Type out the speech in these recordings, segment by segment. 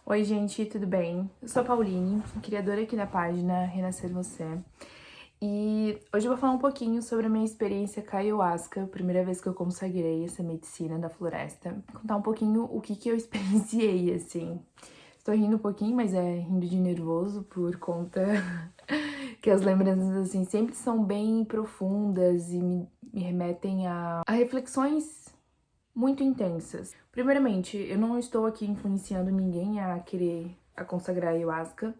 Oi, gente, tudo bem? Eu sou a Pauline, criadora aqui da página Renascer Você. E hoje eu vou falar um pouquinho sobre a minha experiência com a Ayahuasca, a primeira vez que eu consagrei essa medicina da floresta. Contar um pouquinho o que eu experienciei, assim. Estou rindo um pouquinho, mas é rindo de nervoso por conta que as lembranças, assim, sempre são bem profundas e me remetem a reflexões muito intensas. Primeiramente, eu não estou aqui influenciando ninguém a consagrar a ayahuasca.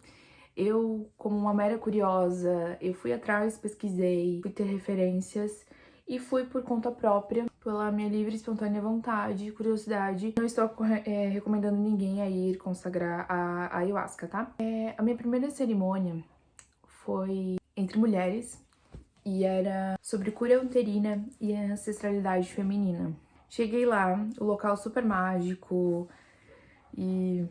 Eu, como uma mera curiosa, eu fui atrás, pesquisei, fui ter referências e fui por conta própria, pela minha livre e espontânea vontade e curiosidade. Não estou recomendando ninguém a ir consagrar a ayahuasca, tá? A minha primeira cerimônia foi entre mulheres e era sobre cura uterina e ancestralidade feminina. Cheguei lá, o local super mágico e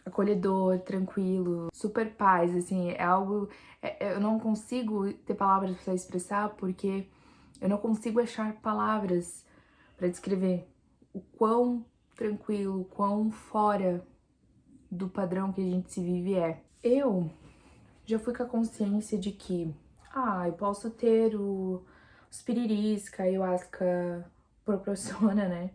acolhedor, tranquilo, super paz, assim, é algo... eu não consigo ter palavras pra expressar porque eu não consigo achar palavras pra descrever o quão tranquilo, quão fora do padrão que a gente se vive é. Eu já fui com a consciência de que, eu posso ter os piriris que a ayahuasca proporciona, né?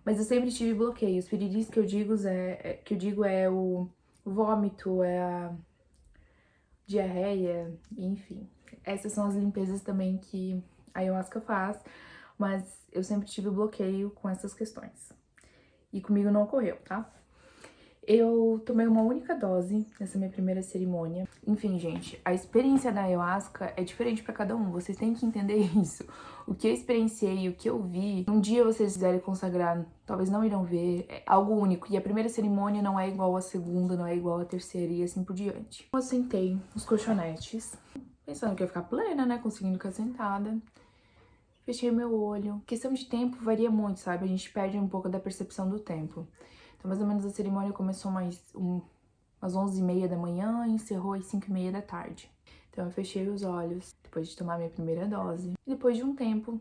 Mas eu sempre tive bloqueio. Os piriris que eu digo é o vômito, é a diarreia, enfim. Essas são as limpezas também que a ayahuasca faz, mas eu sempre tive bloqueio com essas questões. E comigo não ocorreu, tá? Eu tomei uma única dose nessa minha primeira cerimônia. Enfim, gente, a experiência da ayahuasca é diferente pra cada um. Vocês têm que entender isso. O que eu experienciei, o que eu vi, um dia vocês quiserem consagrar, talvez não irão ver, é algo único. E a primeira cerimônia não é igual à segunda, não é igual à terceira e assim por diante. Eu sentei nos colchonetes, pensando que eu ia ficar plena, né, conseguindo ficar sentada. Fechei meu olho. Questão de tempo varia muito, sabe? A gente perde um pouco da percepção do tempo. Então, mais ou menos, a cerimônia começou às 11h30 da manhã e encerrou às 5h30 da tarde. Então, eu fechei os olhos depois de tomar minha primeira dose. E depois de um tempo,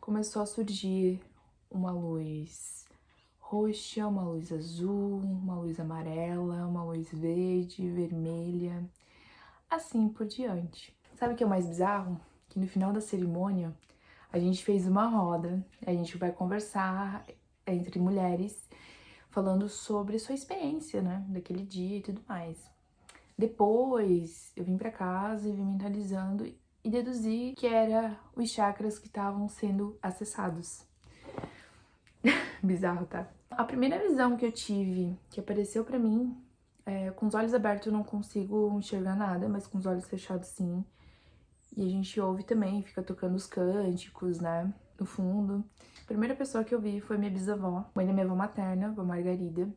começou a surgir uma luz roxa, uma luz azul, uma luz amarela, uma luz verde, vermelha, assim por diante. Sabe o que é o mais bizarro? Que no final da cerimônia, a gente fez uma roda, a gente vai conversar entre mulheres, falando sobre sua experiência, né, daquele dia e tudo mais. Depois, eu vim pra casa e vim mentalizando e deduzi que era os chakras que estavam sendo acessados. Bizarro, tá? A primeira visão que eu tive, que apareceu pra mim, com os olhos abertos eu não consigo enxergar nada, mas com os olhos fechados sim. E a gente ouve também, fica tocando os cânticos, né, no fundo. A primeira pessoa que eu vi foi minha bisavó, mãe da minha avó materna, a avó Margarida.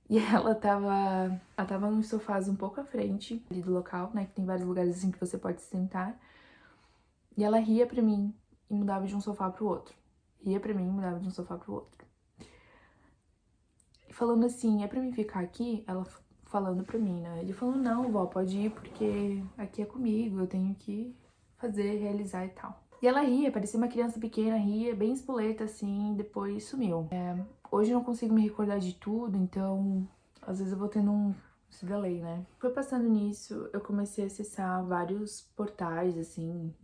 E ela tava nos sofás um pouco à frente ali do local, né, que tem vários lugares assim que você pode se sentar. E ela ria pra mim e mudava de um sofá pro outro. Ria pra mim e mudava de um sofá pro outro. E falando assim, é pra mim ficar aqui? Ela falando pra mim, né? Ele falou, não, vó, pode ir porque aqui é comigo, eu tenho que fazer, realizar e tal. E ela ria, parecia uma criança pequena, ria, bem espoleta assim, depois sumiu. Hoje eu não consigo me recordar de tudo, então às vezes eu vou tendo esse delay, né? Foi passando nisso, eu comecei a acessar vários portais, assim,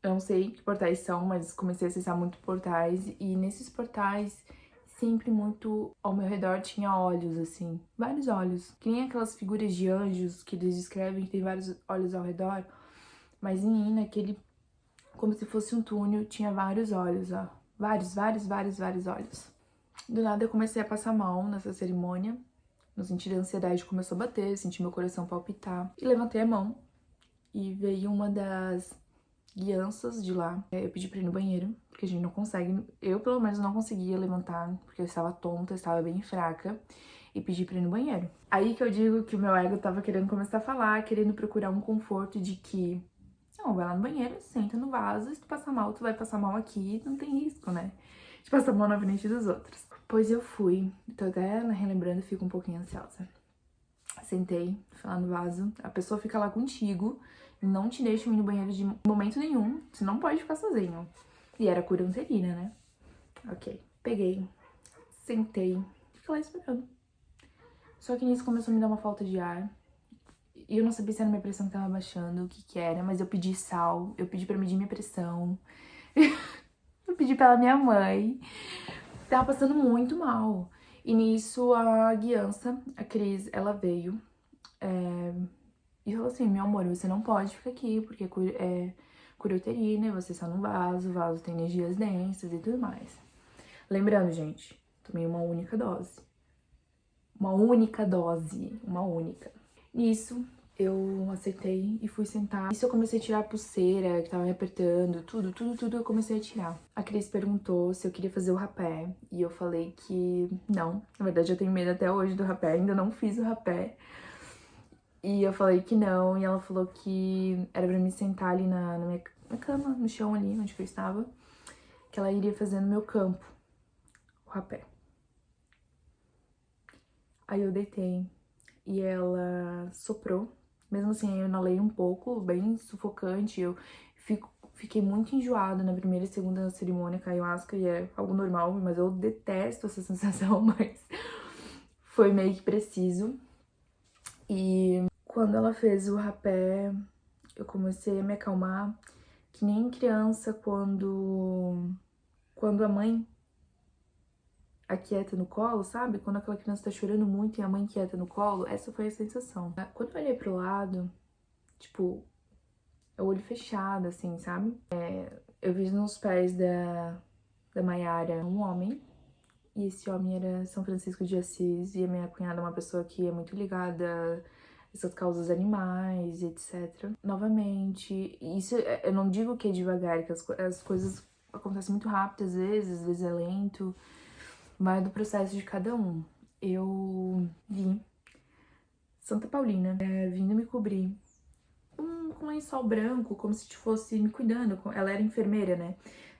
eu não sei que portais são, mas comecei a acessar muitos portais, e nesses portais sempre muito ao meu redor tinha olhos, assim, vários olhos. Que nem aquelas figuras de anjos que eles descrevem que tem vários olhos ao redor. Mas em mim, naquele, como se fosse um túnel, tinha vários olhos, ó. Vários, vários, vários, vários olhos. Do nada eu comecei a passar mal nessa cerimônia. No sentido, a ansiedade começou a bater, senti meu coração palpitar. E levantei a mão e veio uma das guianças de lá. Eu pedi pra ir no banheiro, porque a gente não consegue, eu pelo menos não conseguia levantar, porque eu estava tonta, eu estava bem fraca, e pedi pra ir no banheiro. Aí que eu digo que o meu ego tava querendo começar a falar, querendo procurar um conforto de que, não, vai lá no banheiro, senta no vaso, se tu passar mal, tu vai passar mal aqui, não tem risco, né? De passar mal na frente dos outros. Pois eu fui, tô até relembrando, fico um pouquinho ansiosa. Sentei, fui lá no vaso, a pessoa fica lá contigo, não te deixa ir no banheiro de momento nenhum, você não pode ficar sozinho. E era cura uterina, né? Ok. Peguei, sentei, fiquei lá esperando. Só que nisso começou a me dar uma falta de ar. E eu não sabia se era minha pressão que tava baixando, o que que era, mas eu pedi sal, eu pedi pra medir minha pressão. Eu pedi pela minha mãe. Tava passando muito mal. E nisso a guiança, a Cris, ela veio. E falou assim, meu amor, você não pode ficar aqui, porque é cura uterina e você está num vaso, o vaso tem energias densas e tudo mais. Lembrando, gente, tomei uma única dose. Uma única dose, uma única. Nisso, eu aceitei e fui sentar. Nisso eu comecei a tirar a pulseira que tava me apertando, tudo eu comecei a tirar. A Cris perguntou se eu queria fazer o rapé e eu falei que não. Na verdade, eu tenho medo até hoje do rapé, ainda não fiz o rapé. E eu falei que não, e ela falou que era pra me sentar ali na minha cama, no chão ali, onde eu estava, que ela iria fazer no meu campo, o rapé. Aí eu deitei e ela soprou, mesmo assim eu inalei um pouco, bem sufocante, eu fiquei muito enjoada na primeira e segunda cerimônia ayahuasca, e é algo normal, mas eu detesto essa sensação, mas foi meio que preciso. E quando ela fez o rapé, eu comecei a me acalmar, que nem criança quando a mãe aquieta no colo, sabe? Quando aquela criança tá chorando muito e a mãe quieta no colo, essa foi a sensação. Quando eu olhei pro lado, tipo, o olho fechado, assim, sabe? Eu vi nos pés da Maiara um homem, e esse homem era São Francisco de Assis, e a minha cunhada é uma pessoa que é muito ligada a essas causas animais, etc. Novamente, isso eu não digo que é devagar, que as coisas acontecem muito rápido às vezes é lento, vai do processo de cada um. Eu vi Santa Paulina vindo me cobrir com um lençol branco, como se fosse me cuidando. Ela era enfermeira, né?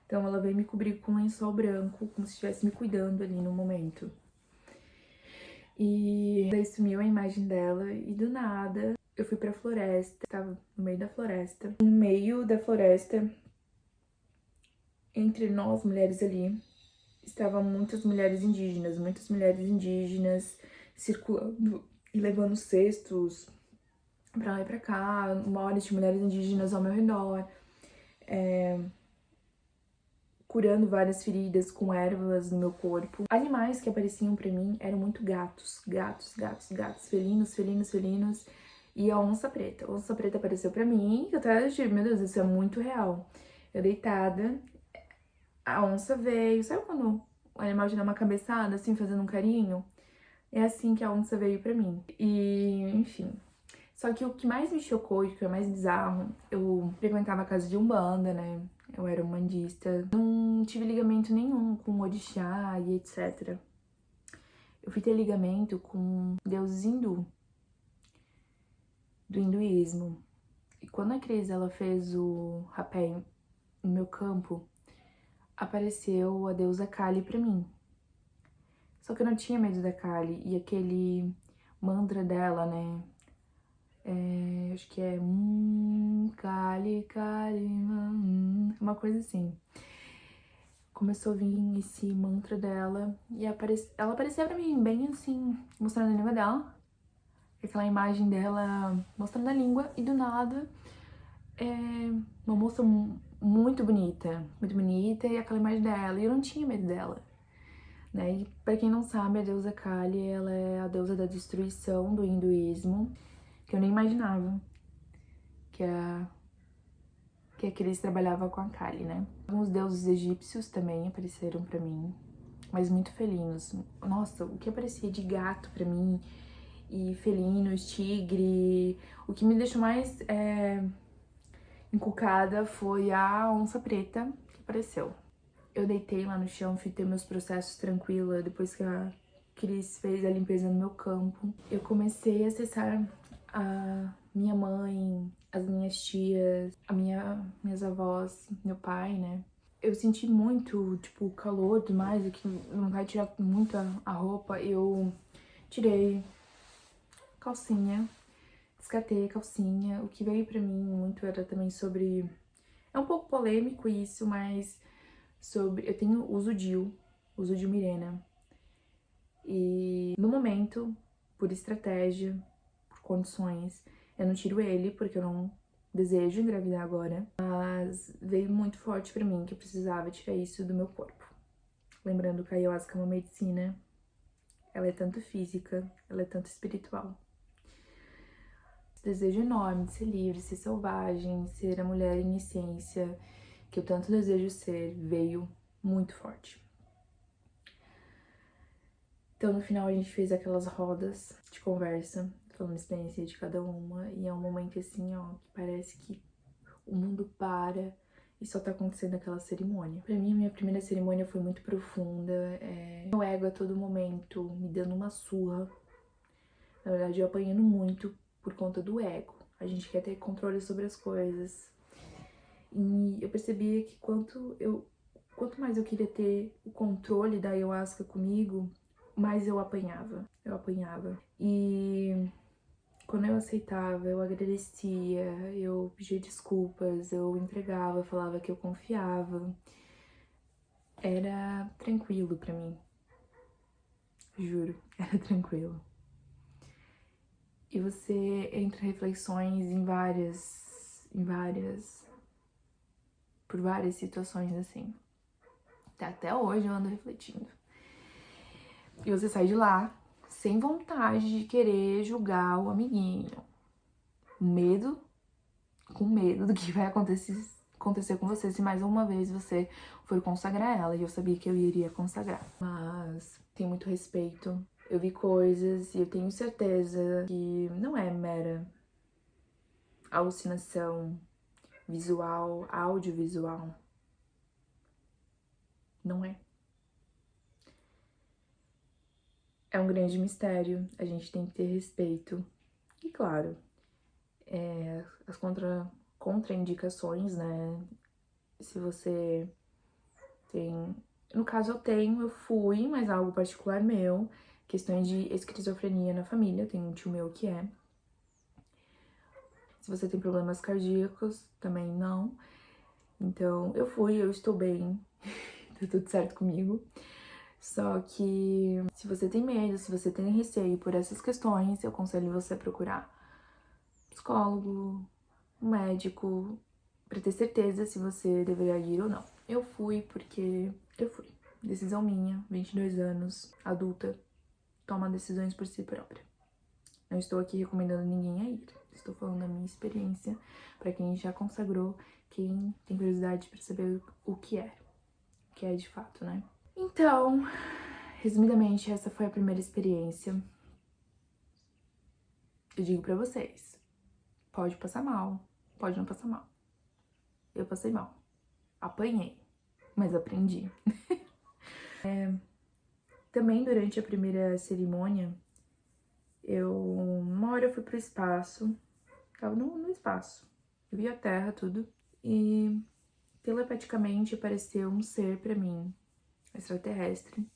Então ela veio me cobrir com um lençol branco, como se estivesse me cuidando ali no momento. E daí sumiu a imagem dela e do nada eu fui pra floresta, tava no meio da floresta. No meio da floresta, entre nós mulheres ali, estavam muitas mulheres indígenas circulando e levando cestos pra lá e pra cá, uma hora de mulheres indígenas ao meu redor, curando várias feridas com ervas no meu corpo. Animais que apareciam pra mim eram muito gatos, felinos, e a onça preta. A onça preta apareceu pra mim, que eu até achei, meu Deus, isso é muito real. Eu deitada, a onça veio, sabe quando o animal te dá uma cabeçada, assim, fazendo um carinho? É assim que a onça veio pra mim. E, enfim. Só que o que mais me chocou e o que foi mais bizarro, eu frequentava a casa de Umbanda, né? Eu era umbandista. Não tive ligamento nenhum com orixá e etc. Eu fui ter ligamento com deuses hindu, do hinduísmo. E quando a Cris, ela fez o rapé no meu campo, apareceu a deusa Kali pra mim. Só que eu não tinha medo da Kali, e aquele mantra dela, né? Acho que é Kali, Kali, uma coisa assim. Começou a vir esse mantra dela e ela aparecia pra mim bem assim, mostrando a língua dela. Aquela imagem dela mostrando a língua e do nada uma moça muito bonita e aquela imagem dela. E eu não tinha medo dela, né? E pra quem não sabe, a deusa Kali, ela é a deusa da destruição do hinduísmo, que eu nem imaginava que a Cris trabalhava com a Kali, né? Alguns deuses egípcios também apareceram pra mim, mas muito felinos. Nossa, o que aparecia de gato pra mim, e felinos, tigre. O que me deixou mais encucada foi a onça preta que apareceu. Eu deitei lá no chão, fui ter meus processos tranquila, depois que a Cris fez a limpeza no meu campo. Eu comecei a acessar a minha mãe, as minhas tias, minhas avós, meu pai, né? Eu senti muito, tipo, calor e tudo mais, que não vai tirar muito a roupa. Eu tirei calcinha, descartei a calcinha. O que veio pra mim muito era também sobre... É um pouco polêmico isso, mas sobre... Eu tenho uso DIU Mirena. E no momento por estratégia, por condições. Eu não tiro ele, porque eu não desejo engravidar agora, mas veio muito forte pra mim que eu precisava tirar isso do meu corpo. Lembrando que a ayahuasca é uma medicina, ela é tanto física, ela é tanto espiritual. Esse desejo enorme de ser livre, ser selvagem, ser a mulher em essência, que eu tanto desejo ser, veio muito forte. Então, no final, a gente fez aquelas rodas de conversa, falando a experiência de cada uma, e é um momento assim, ó, que parece que o mundo para e só tá acontecendo aquela cerimônia. Pra mim, a minha primeira cerimônia foi muito profunda, meu ego a todo momento me dando uma surra. Na verdade, eu apanhando muito por conta do ego. A gente quer ter controle sobre as coisas. E eu percebia que quanto mais eu queria ter o controle da ayahuasca comigo, mais eu apanhava. Eu apanhava. E quando eu aceitava, eu agradecia, eu pedia desculpas, eu entregava, falava que eu confiava. Era tranquilo pra mim. Juro, era tranquilo. E você entra em reflexões por várias situações assim. Até hoje eu ando refletindo. E você sai de lá sem vontade de querer julgar o amiguinho. Com medo do que vai acontecer com você se mais uma vez você for consagrar ela. E eu sabia que eu iria consagrar. Mas tenho muito respeito. Eu vi coisas e eu tenho certeza que não é mera alucinação visual, audiovisual. Não é. É um grande mistério, a gente tem que ter respeito. E claro, as contraindicações, né? Se você tem... No caso eu fui, mas algo particular meu. Questões de esquizofrenia na família, eu tenho um tio meu que é. Se você tem problemas cardíacos, também não. Então, eu fui, eu estou bem, tá tudo certo comigo. Só que se você tem medo, se você tem receio por essas questões, eu aconselho você a procurar psicólogo, um médico, pra ter certeza se você deveria ir ou não. Eu fui porque eu fui. Decisão minha, 22 anos, adulta, toma decisões por si própria. Não estou aqui recomendando ninguém a ir. Estou falando da minha experiência pra quem já consagrou, quem tem curiosidade pra saber o que é de fato, né? Então, resumidamente, essa foi a primeira experiência. Eu digo pra vocês, pode passar mal, pode não passar mal. Eu passei mal, apanhei, mas aprendi. Também durante a primeira cerimônia, uma hora eu fui pro espaço, tava no espaço, eu vi a terra, tudo, e telepaticamente apareceu um ser pra mim, extraterrestre,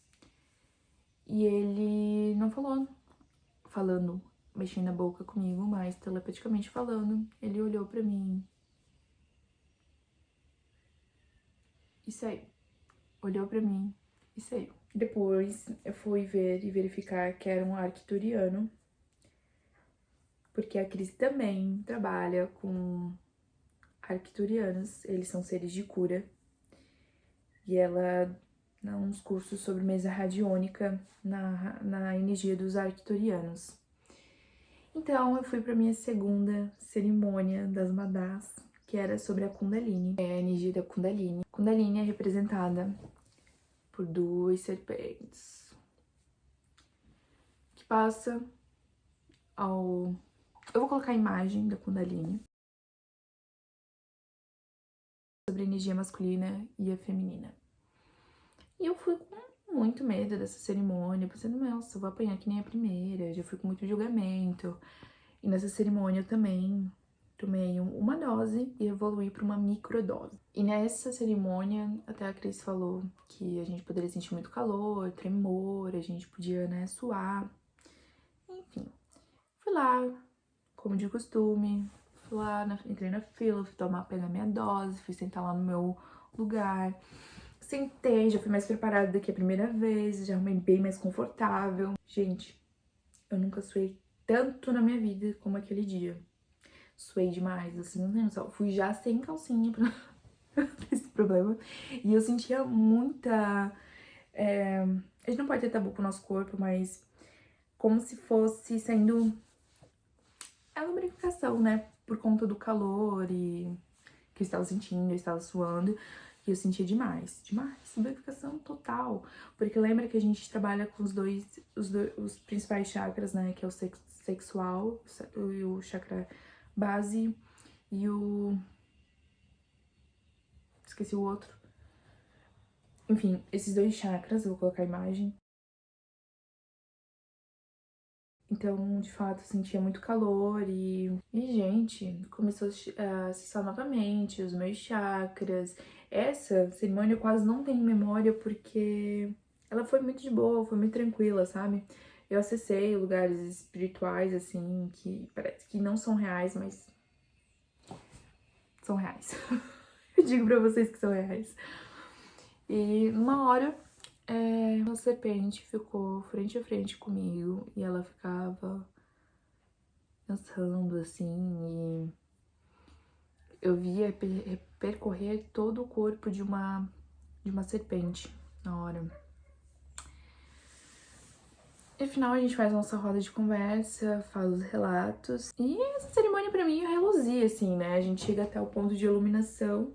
e ele não falando, mexendo a boca comigo, mas telepaticamente falando, ele olhou pra mim e saiu. Olhou pra mim e saiu. Depois eu fui ver e verificar que era um arcturiano, porque a Cris também trabalha com arcturianos, eles são seres de cura, e ela dá uns cursos sobre mesa radiônica na energia dos arcturianos. Então eu fui pra minha segunda cerimônia das Madás, que era sobre a Kundalini, a energia da Kundalini. Kundalini é representada por duas serpentes, que passa ao... Eu vou colocar a imagem da Kundalini, sobre a energia masculina e a feminina. E eu fui com muito medo dessa cerimônia, pensando, nossa, eu vou apanhar que nem a primeira, já fui com muito julgamento. E nessa cerimônia eu também tomei uma dose e evoluí para uma microdose. E nessa cerimônia, até a Cris falou que a gente poderia sentir muito calor, tremor, a gente podia, né, suar. Enfim, fui lá, como de costume, fui lá, entrei na fila, fui pegar minha dose, fui sentar lá no meu lugar. Sentei, já fui mais preparada do que a primeira vez, já arrumei bem mais confortável. Gente, Eu nunca suei tanto na minha vida como aquele dia. Suei demais, assim, não tem noção. Fui já sem calcinha pra esse problema. E eu sentia muita... A gente não pode ter tabu com o nosso corpo, mas como se fosse saindo a lubrificação, né? Por conta do calor e que eu estava sentindo, eu estava suando. E eu sentia demais, lubrificação total. Porque lembra que a gente trabalha com os principais chakras, né? Que é o sexual, o chakra base e o... esqueci o outro. Enfim, esses 2 chakras, eu vou colocar a imagem. Então, de fato, eu sentia muito calor e gente, começou a acessar novamente os meus chakras. Essa cerimônia eu quase não tenho memória porque ela foi muito de boa, foi muito tranquila, sabe? Eu acessei lugares espirituais, assim, que parece que não são reais, mas são reais. Eu digo pra vocês que são reais. E numa hora, uma serpente ficou frente a frente comigo e ela ficava dançando assim, e eu via percorrer todo o corpo de uma serpente na hora. E no final a gente faz a nossa roda de conversa, faz os relatos. E essa cerimônia pra mim reluzia, assim, né? A gente chega até o ponto de iluminação.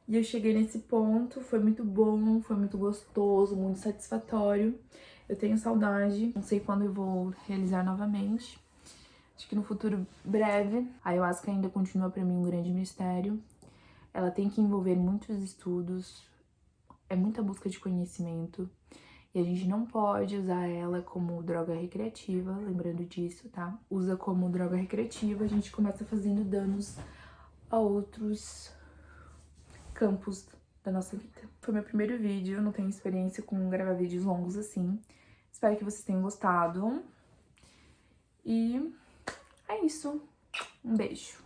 E eu cheguei nesse ponto, foi muito bom, foi muito gostoso, muito satisfatório. Eu tenho saudade, não sei quando eu vou realizar novamente. Acho que no futuro breve. A ayahuasca ainda continua pra mim um grande mistério. Ela tem que envolver muitos estudos, é muita busca de conhecimento. E a gente não pode usar ela como droga recreativa, lembrando disso, tá? Usa como droga recreativa, a gente começa fazendo danos a outros campos da nossa vida. Foi meu primeiro vídeo, não tenho experiência com gravar vídeos longos assim. Espero que vocês tenham gostado. E é isso. Um beijo.